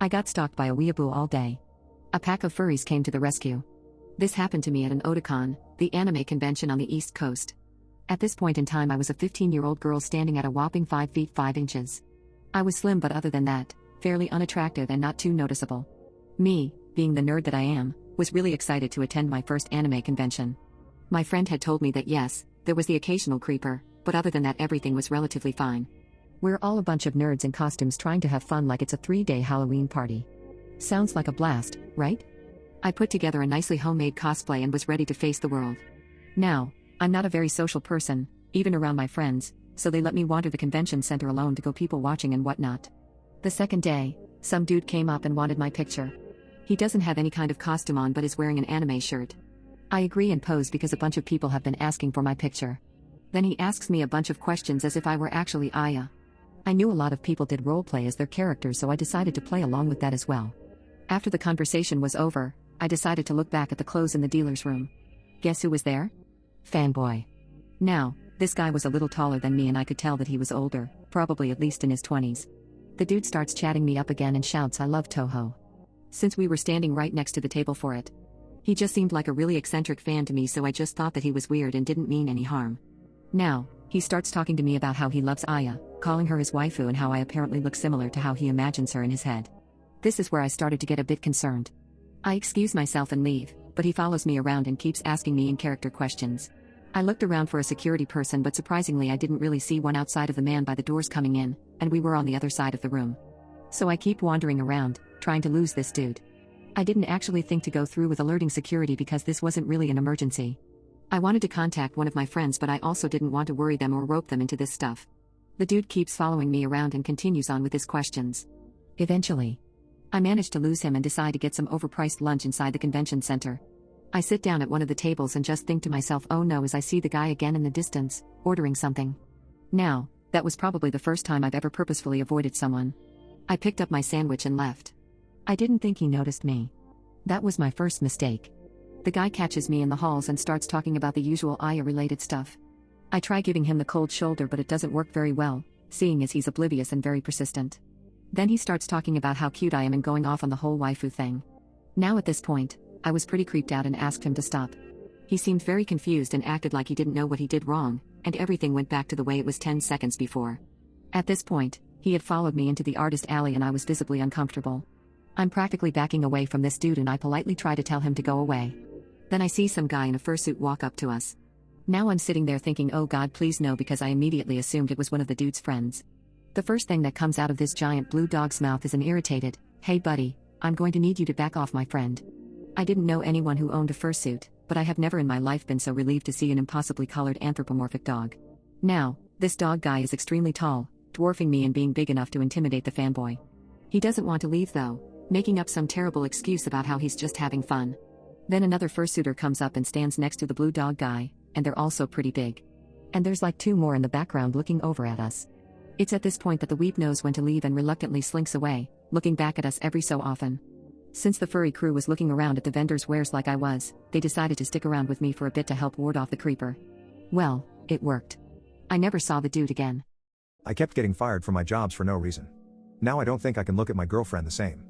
I got stalked by a weeaboo all day. A pack of furries came to the rescue. This happened to me at an Otakon, the anime convention on the East Coast. At this point in time I was a 15-year-old girl standing at a whopping 5 feet 5 inches. I was slim, but other than that, fairly unattractive and not too noticeable. Me, being the nerd that I am, was really excited to attend my first anime convention. My friend had told me that yes, there was the occasional creeper, but other than that everything was relatively fine. We're all a bunch of nerds in costumes trying to have fun like it's a 3-day Halloween party. Sounds like a blast, right? I put together a nicely homemade cosplay and was ready to face the world. Now, I'm not a very social person, even around my friends, so they let me wander the convention center alone to go people watching and whatnot. The second day, some dude came up and wanted my picture. He doesn't have any kind of costume on but is wearing an anime shirt. I agree and pose because a bunch of people have been asking for my picture. Then he asks me a bunch of questions as if I were actually Aya. I knew a lot of people did roleplay as their characters, so I decided to play along with that as well. After the conversation was over, I decided to look back at the clothes in the dealer's room. Guess who was there? Fanboy. Now, this guy was a little taller than me and I could tell that he was older, probably at least in his 20s. The dude starts chatting me up again and shouts I love Toho. Since we were standing right next to the table for it. He just seemed like a really eccentric fan to me, so I just thought that he was weird and didn't mean any harm. Now, he starts talking to me about how he loves Aya, calling her his waifu, and how I apparently look similar to how he imagines her in his head. This is where I started to get a bit concerned. I excuse myself and leave, but he follows me around and keeps asking me in-character questions. I looked around for a security person, but surprisingly I didn't really see one outside of the man by the doors coming in, and we were on the other side of the room. So I keep wandering around, trying to lose this dude. I didn't actually think to go through with alerting security because this wasn't really an emergency. I wanted to contact one of my friends, but I also didn't want to worry them or rope them into this stuff. The dude keeps following me around and continues on with his questions. Eventually, I manage to lose him and decide to get some overpriced lunch inside the convention center. I sit down at one of the tables and just think to myself, oh no, as I see the guy again in the distance, ordering something. Now, that was probably the first time I've ever purposefully avoided someone. I picked up my sandwich and left. I didn't think he noticed me. That was my first mistake. The guy catches me in the halls and starts talking about the usual Aya-related stuff. I try giving him the cold shoulder, but it doesn't work very well, seeing as he's oblivious and very persistent. Then he starts talking about how cute I am and going off on the whole waifu thing. Now at this point, I was pretty creeped out and asked him to stop. He seemed very confused and acted like he didn't know what he did wrong, and everything went back to the way it was 10 seconds before. At this point, he had followed me into the artist alley and I was visibly uncomfortable. I'm practically backing away from this dude and I politely try to tell him to go away. Then I see some guy in a fursuit walk up to us. Now I'm sitting there thinking, oh God, please no, because I immediately assumed it was one of the dude's friends. The first thing that comes out of this giant blue dog's mouth is an irritated, hey buddy, I'm going to need you to back off, my friend. I didn't know anyone who owned a fursuit, but I have never in my life been so relieved to see an impossibly colored anthropomorphic dog. Now, this dog guy is extremely tall, dwarfing me and being big enough to intimidate the fanboy. He doesn't want to leave though, making up some terrible excuse about how he's just having fun. Then another fursuiter comes up and stands next to the blue dog guy, and they're also pretty big. And there's like 2 more in the background looking over at us. It's at this point that the weep knows when to leave and reluctantly slinks away, looking back at us every so often. Since the furry crew was looking around at the vendor's wares like I was, they decided to stick around with me for a bit to help ward off the creeper. Well, it worked. I never saw the dude again. I kept getting fired from my jobs for no reason. Now I don't think I can look at my girlfriend the same.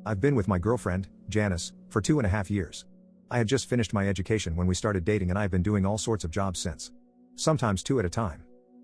I've been with my girlfriend, Janice, for 2.5 years. I had just finished my education when we started dating and I've been doing all sorts of jobs since. Sometimes 2 at a time.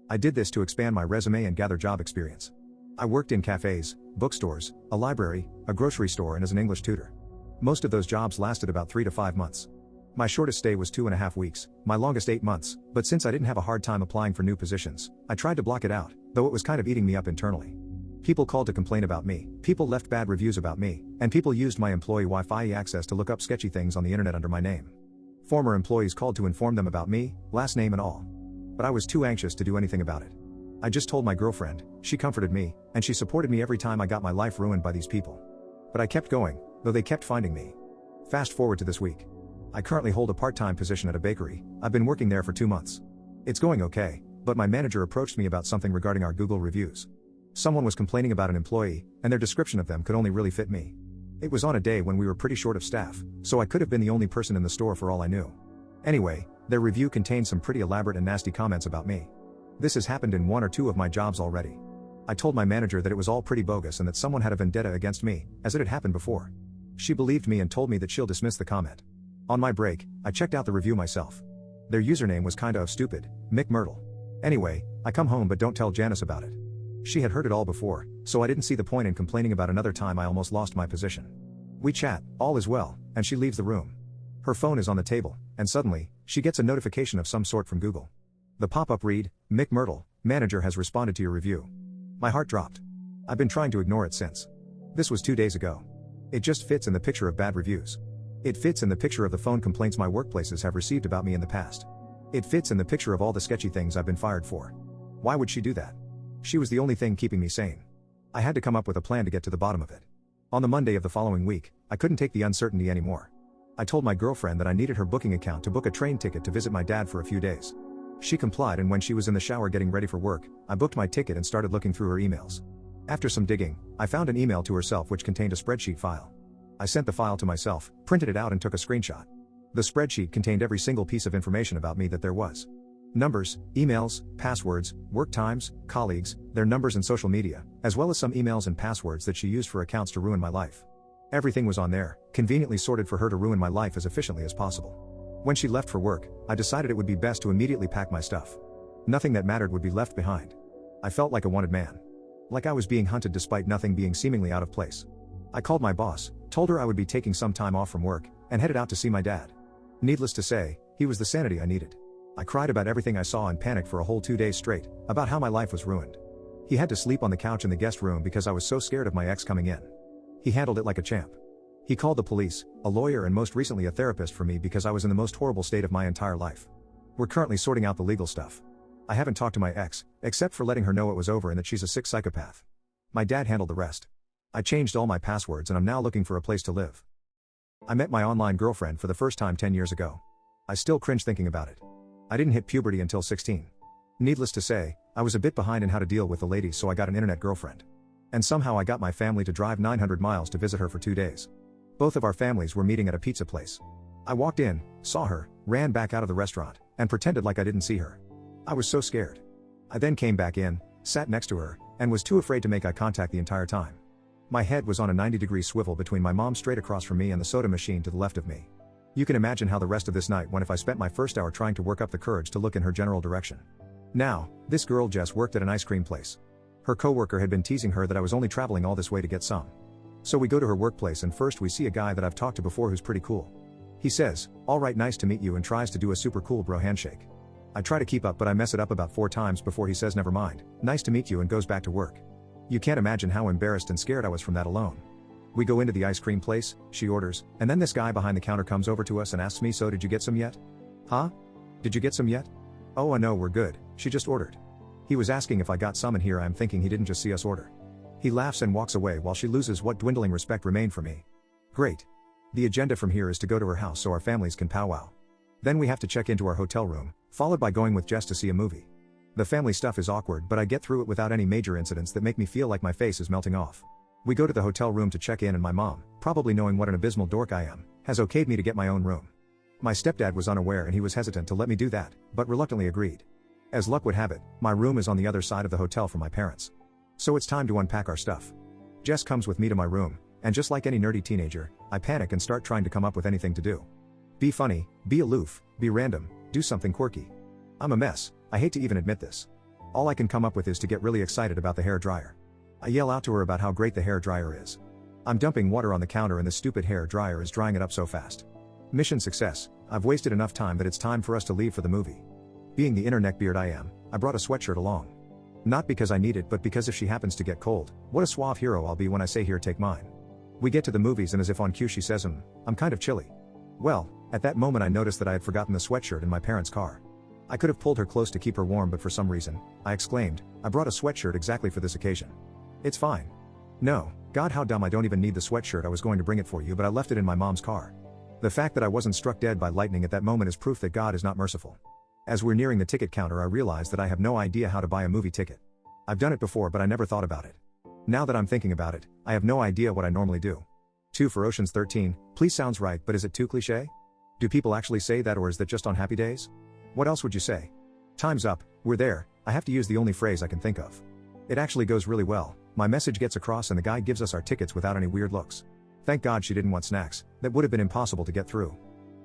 I did this to expand my resume and gather job experience. I worked in cafes, bookstores, a library, a grocery store and as an English tutor. Most of those jobs lasted about 3 to 5 months. My shortest stay was 2.5 weeks, my longest 8 months, but since I didn't have a hard time applying for new positions, I tried to block it out, though it was kind of eating me up internally. People called to complain about me, people left bad reviews about me, and people used my employee Wi-Fi access to look up sketchy things on the internet under my name. Former employees called to inform them about me, last name and all. But I was too anxious to do anything about it. I just told my girlfriend, she comforted me, and she supported me every time I got my life ruined by these people. But I kept going, though they kept finding me. Fast forward to this week. I currently hold a part-time position at a bakery. I've been working there for 2 months. It's going okay, but my manager approached me about something regarding our Google reviews. Someone was complaining about an employee, and their description of them could only really fit me. It was on a day when we were pretty short of staff, so I could have been the only person in the store for all I knew. Anyway, their review contained some pretty elaborate and nasty comments about me. This has happened in 1 or 2 of my jobs already. I told my manager that it was all pretty bogus and that someone had a vendetta against me, as it had happened before. She believed me and told me that she'll dismiss the comment. On my break, I checked out the review myself. Their username was kinda of stupid, Mick Myrtle. Anyway, I come home but don't tell Janice about it. She had heard it all before, so I didn't see the point in complaining about another time I almost lost my position. We chat, all is well, and she leaves the room. Her phone is on the table, and suddenly, she gets a notification of some sort from Google. The pop-up read, Mick Myrtle, manager has responded to your review. My heart dropped. I've been trying to ignore it since. This was 2 days ago. It just fits in the picture of bad reviews. It fits in the picture of the phone complaints my workplaces have received about me in the past. It fits in the picture of all the sketchy things I've been fired for. Why would she do that? She was the only thing keeping me sane. I had to come up with a plan to get to the bottom of it. On the Monday of the following week, I couldn't take the uncertainty anymore. I told my girlfriend that I needed her booking account to book a train ticket to visit my dad for a few days. She complied, and when she was in the shower getting ready for work, I booked my ticket and started looking through her emails. After some digging, I found an email to herself which contained a spreadsheet file. I sent the file to myself, printed it out and took a screenshot. The spreadsheet contained every single piece of information about me that there was. Numbers, emails, passwords, work times, colleagues, their numbers and social media, as well as some emails and passwords that she used for accounts to ruin my life. Everything was on there, conveniently sorted for her to ruin my life as efficiently as possible. When she left for work, I decided it would be best to immediately pack my stuff. Nothing that mattered would be left behind. I felt like a wanted man. Like I was being hunted despite nothing being seemingly out of place. I called my boss, told her I would be taking some time off from work, and headed out to see my dad. Needless to say, he was the sanity I needed. I cried about everything I saw and panicked for a whole 2 days straight, about how my life was ruined. He had to sleep on the couch in the guest room because I was so scared of my ex coming in. He handled it like a champ. He called the police, a lawyer and most recently a therapist for me because I was in the most horrible state of my entire life. We're currently sorting out the legal stuff. I haven't talked to my ex, except for letting her know it was over and that she's a sick psychopath. My dad handled the rest. I changed all my passwords and I'm now looking for a place to live. I met my online girlfriend for the first time 10 years ago. I still cringe thinking about it. I didn't hit puberty until 16. Needless to say, I was a bit behind in how to deal with the ladies, so I got an internet girlfriend. And somehow I got my family to drive 900 miles to visit her for 2 days. Both of our families were meeting at a pizza place. I walked in, saw her, ran back out of the restaurant, and pretended like I didn't see her. I was so scared. I then came back in, sat next to her, and was too afraid to make eye contact the entire time. My head was on a 90-degree swivel between my mom straight across from me and the soda machine to the left of me. You can imagine how the rest of this night went if I spent my first hour trying to work up the courage to look in her general direction. Now, this girl Jess worked at an ice cream place. Her coworker had been teasing her that I was only traveling all this way to get some. So we go to her workplace and first we see a guy that I've talked to before who's pretty cool. He says, "Alright, nice to meet you," and tries to do a super cool bro handshake. I try to keep up but I mess it up about 4 times before he says never mind, nice to meet you, and goes back to work. You can't imagine how embarrassed and scared I was from that alone. We go into the ice cream place, she orders, and then this guy behind the counter comes over to us and asks me, "So did you get some yet?" "Huh? Did you get some yet?" "Oh, no, we're good, she just ordered." He was asking if I got some, and here I am thinking he didn't just see us order. He laughs and walks away while she loses what dwindling respect remained for me. Great. The agenda from here is to go to her house so our families can powwow. Then we have to check into our hotel room, followed by going with Jess to see a movie. The family stuff is awkward but I get through it without any major incidents that make me feel like my face is melting off. We go to the hotel room to check in and my mom, probably knowing what an abysmal dork I am, has okayed me to get my own room. My stepdad was unaware and he was hesitant to let me do that, but reluctantly agreed. As luck would have it, my room is on the other side of the hotel from my parents. So it's time to unpack our stuff. Jess comes with me to my room, and just like any nerdy teenager, I panic and start trying to come up with anything to do. Be funny, be aloof, be random, do something quirky. I'm a mess, I hate to even admit this. All I can come up with is to get really excited about the hair dryer. I yell out to her about how great the hair dryer is. I'm dumping water on the counter and the stupid hair dryer is drying it up so fast. Mission success, I've wasted enough time that it's time for us to leave for the movie. Being the inner neckbeard I am, I brought a sweatshirt along. Not because I need it but because if she happens to get cold, what a suave hero I'll be when I say, "Here, take mine." We get to the movies and as if on cue she says, "I'm kind of chilly." Well, at that moment I noticed that I had forgotten the sweatshirt in my parents' car. I could have pulled her close to keep her warm but for some reason, I exclaimed, "I brought a sweatshirt exactly for this occasion." "It's fine." "No, God how dumb, I don't even need the sweatshirt, I was going to bring it for you but I left it in my mom's car." The fact that I wasn't struck dead by lightning at that moment is proof that God is not merciful. As we're nearing the ticket counter I realize that I have no idea how to buy a movie ticket. I've done it before but I never thought about it. Now that I'm thinking about it, I have no idea what I normally do. 2 for Ocean's 13, please sounds right but is it too cliché? Do people actually say that or is that just on happy days? What else would you say? Time's up, we're there, I have to use the only phrase I can think of. It actually goes really well. My message gets across and the guy gives us our tickets without any weird looks. Thank God she didn't want snacks, that would have been impossible to get through.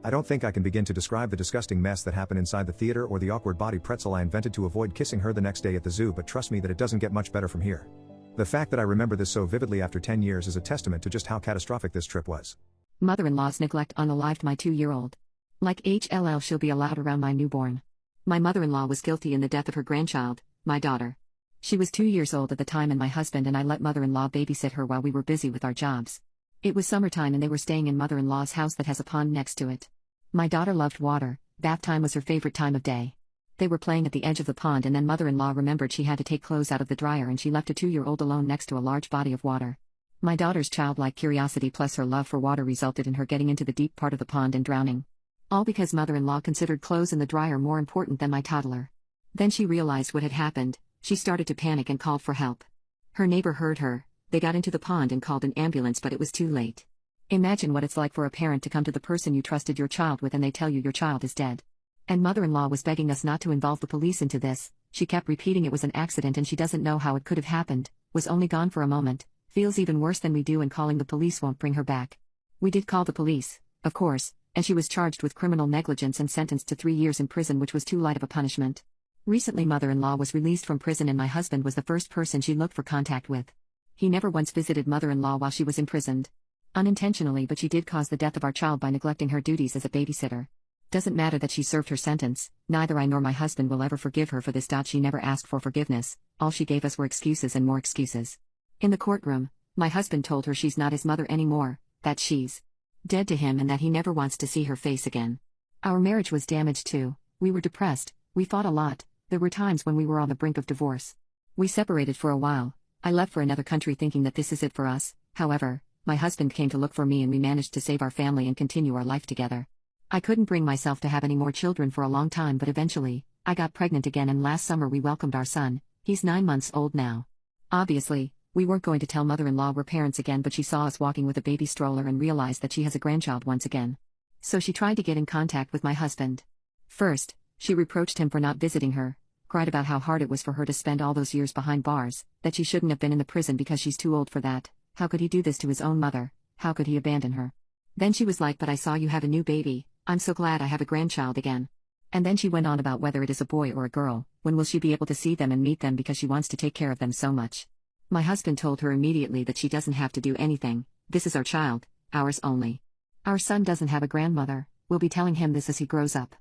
I don't think I can begin to describe the disgusting mess that happened inside the theater or the awkward body pretzel I invented to avoid kissing her the next day at the zoo, but trust me that it doesn't get much better from here. The fact that I remember this so vividly after 10 years is a testament to just how catastrophic this trip was. Mother-in-law's neglect unalived my 2-year-old. Like HLL, she'll be allowed around my newborn. My mother-in-law was guilty in the death of her grandchild, my daughter. She was 2 years old at the time, and my husband and I let mother-in-law babysit her while we were busy with our jobs. It was summertime and they were staying in mother-in-law's house that has a pond next to it. My daughter loved water, bath time was her favorite time of day. They were playing at the edge of the pond and then mother-in-law remembered she had to take clothes out of the dryer and she left a 2-year-old alone next to a large body of water. My daughter's childlike curiosity plus her love for water resulted in her getting into the deep part of the pond and drowning. All because mother-in-law considered clothes in the dryer more important than my toddler. Then she realized what had happened, she started to panic and called for help. Her neighbor heard her, they got into the pond and called an ambulance, but it was too late. Imagine what it's like for a parent to come to the person you trusted your child with and they tell you your child is dead. And mother-in-law was begging us not to involve the police into this, she kept repeating it was an accident and she doesn't know how it could have happened, was only gone for a moment, feels even worse than we do, and calling the police won't bring her back. We did call the police, of course, and she was charged with criminal negligence and sentenced to 3 years in prison, which was too light of a punishment. Recently mother-in-law was released from prison and my husband was the first person she looked for contact with. He never once visited mother-in-law while she was imprisoned. Unintentionally, but she did cause the death of our child by neglecting her duties as a babysitter. Doesn't matter that she served her sentence, neither I nor my husband will ever forgive her for this. She never asked for forgiveness, all she gave us were excuses and more excuses. In the courtroom, my husband told her she's not his mother anymore, that she's dead to him and that he never wants to see her face again. Our marriage was damaged too, we were depressed, we fought a lot, there were times when we were on the brink of divorce. We separated for a while, I left for another country thinking that this is it for us, however, my husband came to look for me and we managed to save our family and continue our life together. I couldn't bring myself to have any more children for a long time, but eventually, I got pregnant again and last summer we welcomed our son, he's 9 months old now. Obviously, we weren't going to tell mother-in-law we're parents again, but she saw us walking with a baby stroller and realized that she has a grandchild once again. So she tried to get in contact with my husband. First, she reproached him for not visiting her, cried about how hard it was for her to spend all those years behind bars, that she shouldn't have been in the prison because she's too old for that. How could he do this to his own mother? How could he abandon her? Then she was like, but I saw you have a new baby, I'm so glad I have a grandchild again. And then she went on about whether it is a boy or a girl, when will she be able to see them and meet them because she wants to take care of them so much. My husband told her immediately that she doesn't have to do anything, this is our child, ours only. Our son doesn't have a grandmother, we'll be telling him this as he grows up.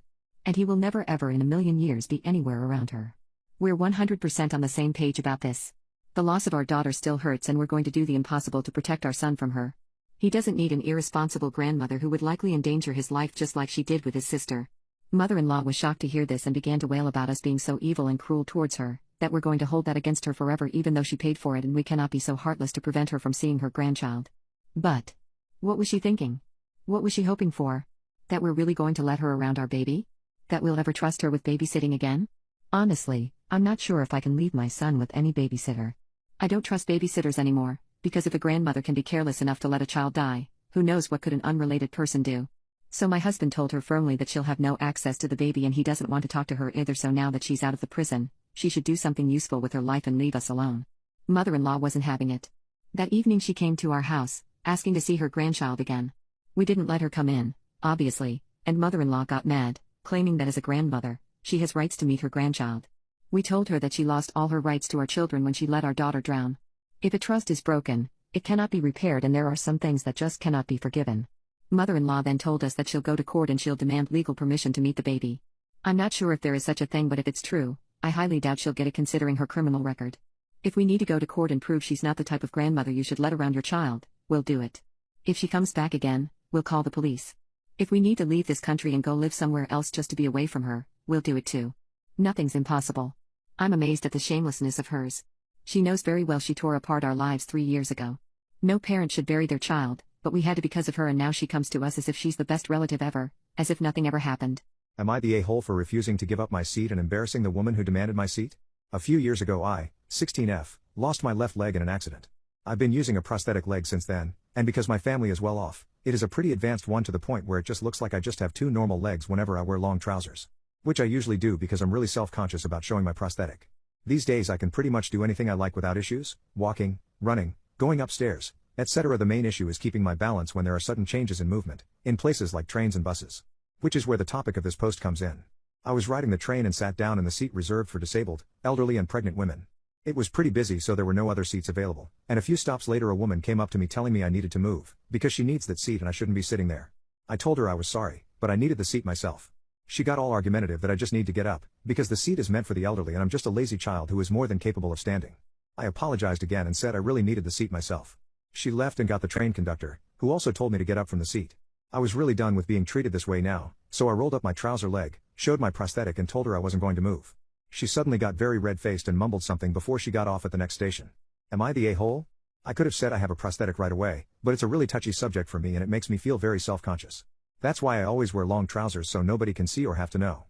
And he will never ever in a million years be anywhere around her. We're 100% on the same page about this. The loss of our daughter still hurts and we're going to do the impossible to protect our son from her. He doesn't need an irresponsible grandmother who would likely endanger his life just like she did with his sister. Mother-in-law was shocked to hear this and began to wail about us being so evil and cruel towards her, that we're going to hold that against her forever even though she paid for it and we cannot be so heartless to prevent her from seeing her grandchild. But what was she thinking? What was she hoping for? That we're really going to let her around our baby? That we'll ever trust her with babysitting again? Honestly, I'm not sure if I can leave my son with any babysitter. I don't trust babysitters anymore, because if a grandmother can be careless enough to let a child die, who knows what could an unrelated person do? So my husband told her firmly that she'll have no access to the baby and he doesn't want to talk to her either, so now that she's out of the prison, she should do something useful with her life and leave us alone. Mother-in-law wasn't having it. That evening she came to our house, asking to see her grandchild again. We didn't let her come in, obviously, and mother-in-law got mad, claiming that as a grandmother, she has rights to meet her grandchild. We told her that she lost all her rights to our children when she let our daughter drown. If a trust is broken, it cannot be repaired and there are some things that just cannot be forgiven. Mother-in-law then told us that she'll go to court and she'll demand legal permission to meet the baby. I'm not sure if there is such a thing, but if it's true, I highly doubt she'll get it considering her criminal record. If we need to go to court and prove she's not the type of grandmother you should let around your child, we'll do it. If she comes back again, we'll call the police. If we need to leave this country and go live somewhere else just to be away from her, we'll do it too. Nothing's impossible. I'm amazed at the shamelessness of hers. She knows very well she tore apart our lives 3 years ago. No parent should bury their child, but we had to because of her, and now she comes to us as if she's the best relative ever, as if nothing ever happened. Am I the a-hole for refusing to give up my seat and embarrassing the woman who demanded my seat? A few years ago I, 16F, lost my left leg in an accident. I've been using a prosthetic leg since then, and because my family is well off, it is a pretty advanced one to the point where it just looks like I just have 2 normal legs whenever I wear long trousers. Which I usually do because I'm really self-conscious about showing my prosthetic. These days I can pretty much do anything I like without issues, walking, running, going upstairs, etc. The main issue is keeping my balance when there are sudden changes in movement, in places like trains and buses. Which is where the topic of this post comes in. I was riding the train and sat down in the seat reserved for disabled, elderly and pregnant women. It was pretty busy, so there were no other seats available, and a few stops later a woman came up to me telling me I needed to move, because she needs that seat and I shouldn't be sitting there. I told her I was sorry, but I needed the seat myself. She got all argumentative that I just need to get up, because the seat is meant for the elderly and I'm just a lazy child who is more than capable of standing. I apologized again and said I really needed the seat myself. She left and got the train conductor, who also told me to get up from the seat. I was really done with being treated this way now, so I rolled up my trouser leg, showed my prosthetic and told her I wasn't going to move. She suddenly got very red-faced and mumbled something before she got off at the next station. Am I the a-hole? I could have said I have a prosthetic right away, but it's a really touchy subject for me and it makes me feel very self-conscious. That's why I always wear long trousers so nobody can see or have to know.